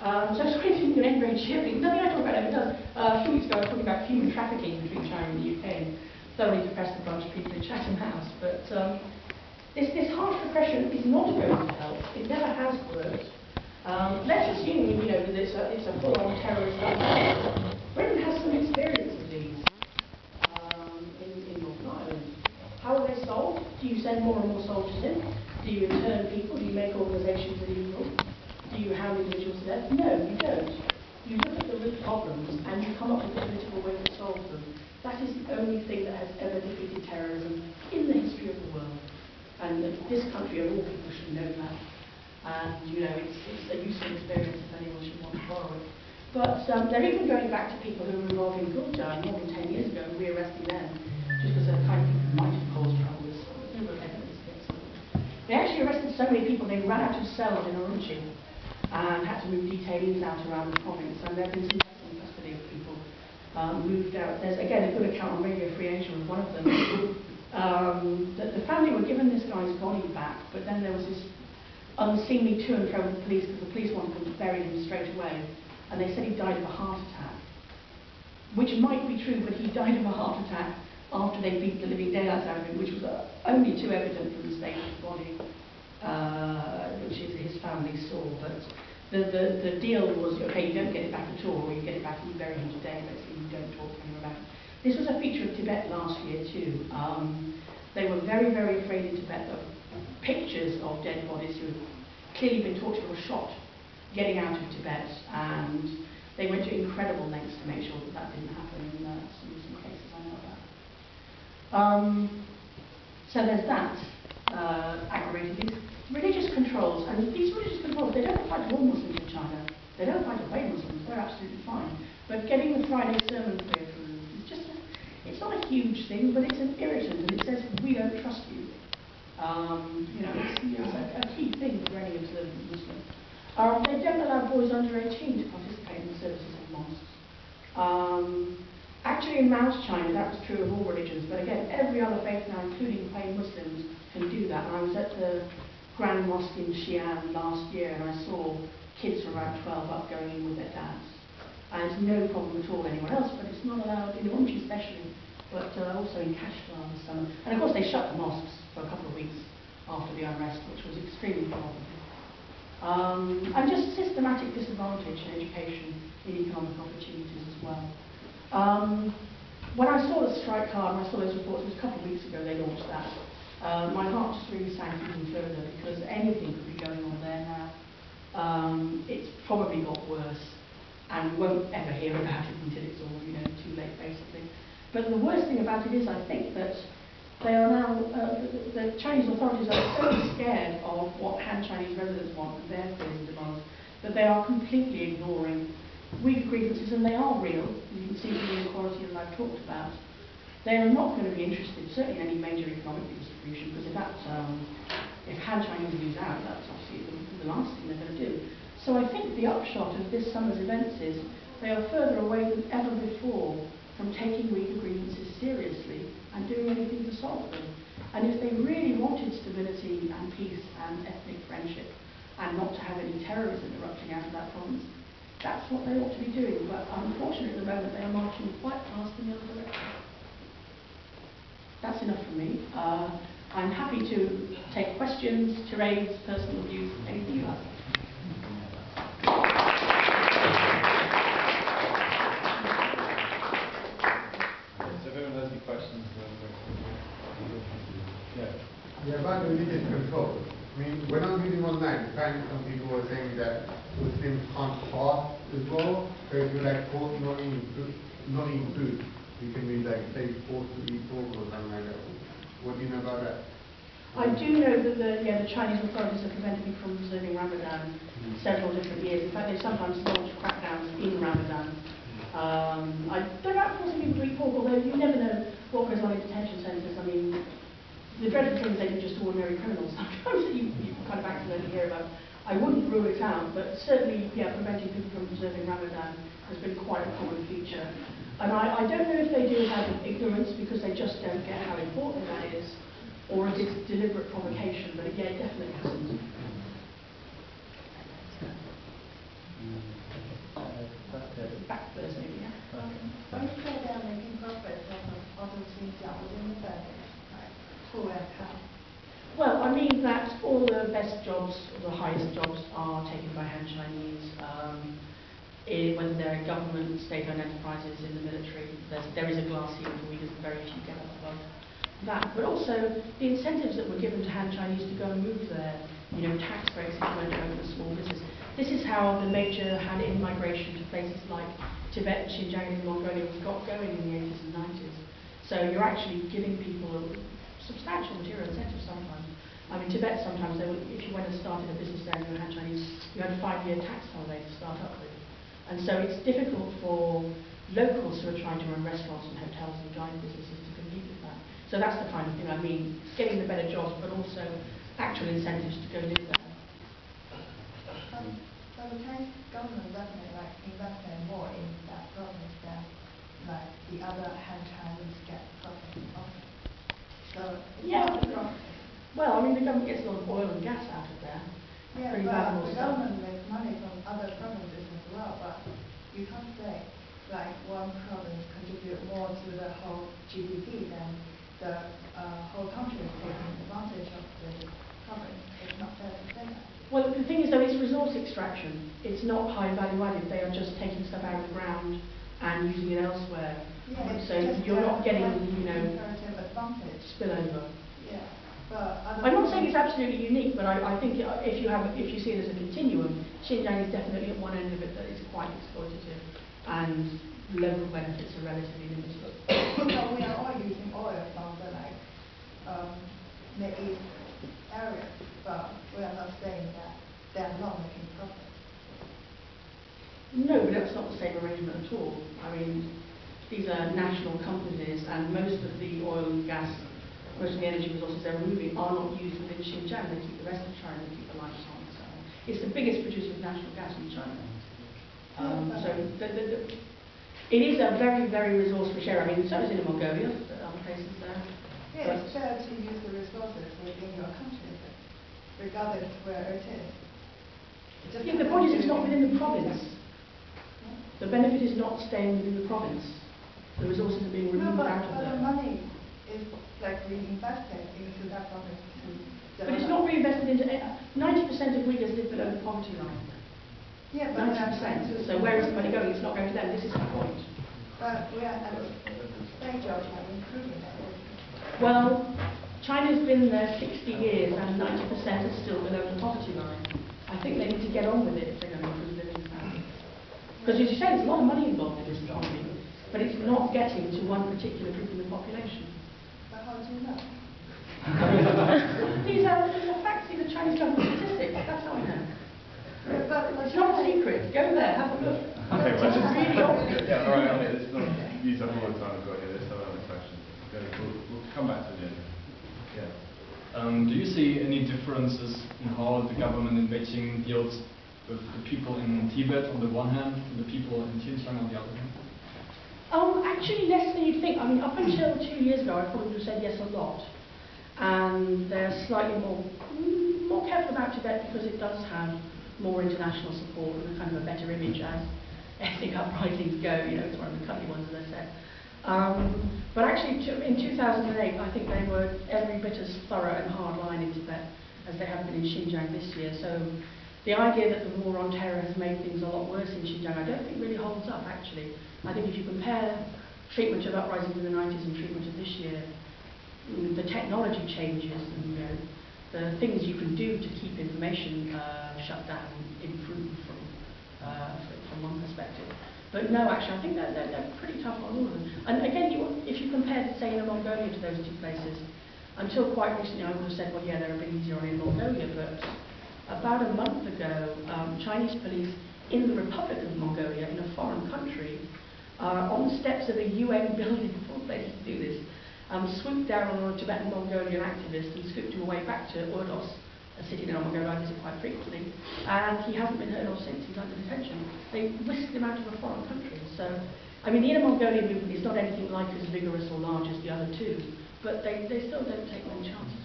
So it's great to end very cheerfully. Nothing I talk about ever does. A few weeks ago I was talking about human trafficking between China and the UK, and thoroughly depressed a bunch of people in Chatham House. But this harsh repression is not going to help. It never has worked. Let's assume, that it's a full-on terrorist attack. Britain has some experience of these in Northern Ireland. How are they solved? Do you send more and more soldiers in? Do you intern people? Do you make organisations illegal? Do you hound individuals to death? No, you don't. You look at the root problems and you come up with a political way to solve them. That is the only thing that has ever defeated terrorism in the history of the world. And this country, of all people, should know that. And, it's a useful experience if anyone should want to borrow it. But they're even going back to people who were involved in Gupta more than 10 years ago and re-arresting them just because they're the kind of people who might have caused trouble. There's no real evidence against them. They actually arrested so many people they ran out of cells in Urumqi and had to move detainees out around the province. And there have been some excellent custody of people moved out. There's, again, a good account on Radio Free Asia of one of them. That the family were given this guy's body back, but then there was this unseemly to and fro with the police because the police wanted them to bury him straight away. And they said he died of a heart attack, which might be true, but he died of a heart attack after they beat the living daylights out of him, which was only too evident from the state of the body, which his family saw. But the deal was, okay, you don't get it back at all, or you get it back and you bury him today, basically you don't talk to anyone about it. This was a feature of Tibet last year too. They were very, very afraid in Tibet of pictures of dead bodies who had clearly been tortured or shot getting out of Tibet, and they went to incredible lengths to make sure that that didn't happen in some cases I know about. So there's that aggravated use. Religious controls, and these religious controls, they don't apply to all Muslims in China. They don't apply to away Muslims, they're absolutely fine. But getting the Friday sermon prayer through is just, it's not a huge thing, but it's an irritant, and it says, we don't trust you. It's a key thing for any observant Muslim. They don't allow boys under 18 to participate in the services of mosques. Actually, in Mao's China, that was true of all religions, but again, every other faith now, including plain Muslims, can do that. And I was at the Grand Mosque in Sheehan last year, and I saw kids from around 12 up going in with their dads. And it's no problem at all anywhere else, but it's not allowed in Urumqi especially, but also in Kashgar this summer. And of course, they shut the mosques for a couple of weeks after the unrest, which was extremely problematic. And just systematic disadvantage in education, in economic opportunities as well. When I saw the strike card and I saw those reports, it was a couple of weeks ago they launched that, my heart just really sank even further because anything could be going on there now. It's probably got worse and we won't ever hear about it until it's all too late basically. But the worst thing about it is I think that they are now, the Chinese authorities are so scared of what Han Chinese residents want and their fears and demands that they are completely ignoring weak grievances, and they are real. You can see from the inequality that I've talked about. They are not going to be interested, certainly in any major economic distribution, because if Han Chinese lose out, that's obviously the last thing they're going to do. So I think the upshot of this summer's events is they are further away than ever before from taking weaker grievances seriously and doing anything to solve them. And if they really wanted stability and peace and ethnic friendship and not to have any terrorism erupting out of that province, that's what they ought to be doing. But unfortunately at the moment they are marching quite fast in the other direction. That's enough from me. I'm happy to take questions, tirades, personal views, anything you like. Yeah, about the religious control. I mean, when I'm reading online, apparently some people were saying that Muslims can't fast as well. So if you like pork not eating food, you can be like say forced to eat pork or something like that. What do you know about that? I do know that the Chinese authorities have prevented me from observing Ramadan several different years. In fact, they sometimes launch crackdowns in Ramadan. I don't know if forcing people to eat pork, although you never know what goes on in detention centres. I mean, the dreadful things they do just ordinary criminals sometimes that you kind of accidentally hear about. I wouldn't rule it out, but certainly, preventing people from observing Ramadan has been quite a common feature. And I don't know if they do it out of ignorance because they just don't get how important that is, or if it's deliberate provocation, but it definitely happens. I mean that all the best jobs, or the highest jobs, are taken by Han Chinese. Whether they're in government, state-owned enterprises, in the military, there is a glass ceiling for Uyghurs, and very few get up above that. But also, the incentives that were given to Han Chinese to go and move there, tax breaks if you went to open a small business. This is how the major Han in-migration to places like Tibet, Xinjiang, and Mongolia got going in the 80s and 90s. So you're actually giving people a substantial material incentive sometimes. I mean, Tibet sometimes, if you went and started a business there and you had Chinese, you had a 5-year tax holiday to start up with. And so it's difficult for locals who are trying to run restaurants and hotels and giant businesses to compete with that. So that's the kind of thing I mean, getting the better jobs, but also actual incentives to go live there. So the Chinese government definitely investing more in that province than the other Han Chinese get profit from. So yeah. Well, I mean, the government gets a lot of oil and gas out of there. Yeah, pretty but the stuff. government makes money from other provinces as well, but you can't say one province contribute more to the whole GDP than the whole country is taking advantage of the province. It's not fair to say that. Well, the thing is, though, it's resource extraction. It's not high value added. They are just taking stuff out of the ground and using it elsewhere. Yeah, so you're not getting, comparative advantage. Spillover. Yeah. But I'm not saying it's absolutely unique, but I think if you see it as a continuum, Xinjiang is definitely at one end of it that is quite exploitative, and local benefits are relatively limited. So we are all using oil from the Middle East area, but we are not saying that they are not making profit. No, but that's not the same arrangement at all. I mean, these are national companies, and most of the oil and gas, most of the energy resources they're moving are not used within Xinjiang. They keep the rest of China, they keep the lights on. So it's the biggest producer of natural gas in China. So it is a very, very resource-rich area. I mean, so is in Mongolia, but other places there. Yeah, it's fair to use the resources within your country, regardless of where it is. Yeah, the point is it's not within the province. The benefit is not staying within the province. The resources are being removed out of there. But the money is reinvested into that province to develop. But it's not reinvested into 90% of Uyghurs live below the poverty line. Yeah, but 90%. So where is the money going? It's not going to them. This is the point. But we are at the stage of improving that. Well, China's been there 60 years and 90% is still below the poverty line. I think they need to get on with it if they're going to improve living standards. Because as you say, there's a lot of money involved in this economy, but it's not getting to one particular group in the population. But how do you know? These are facts, these are Chinese government statistics, that's how I know. But it's not a secret, go there, have a look. Okay, well, it's really obvious. Yeah, alright, okay, let's not use up all the time we've got here, let's have another question. Okay, we'll come back to the end. Yeah. Do you see any differences in how the government enriching deals with the people in Tibet on the one hand and the people in Xinjiang on the other hand? Actually less than you'd think. I mean, up until 2 years ago, I probably would have said yes a lot. And they're slightly more careful about Tibet because it does have more international support and a kind of a better image as ethnic uprisings go. It's one of the cuddly ones, as I said. But actually, in 2008, I think they were every bit as thorough and hardline in Tibet as they have been in Xinjiang this year. So the idea that the war on terror has made things a lot worse in Xinjiang, I don't think really holds up, actually. I think if you compare treatment of uprisings in the 90s and treatment of this year, the technology changes and the things you can do to keep information shut down improve from one perspective. But no, actually, I think they're pretty tough on all of them. And again, if you compare, say, in Mongolia to those two places, until quite recently I would have said, well, yeah, they're a bit easier on in Mongolia, but about a month ago, Chinese police in the Republic of Mongolia, in a foreign country, on the steps of a UN building, of all places to do this, swooped down on a Tibetan Mongolian activist and scooped him away back to Ordos, a city now Mongolia I visit quite frequently, and he hasn't been heard of since. He's under detention. They whisked him out of a foreign country. So, I mean, the Inner Mongolian movement is not anything like as vigorous or large as the other two, but they still don't take many chances.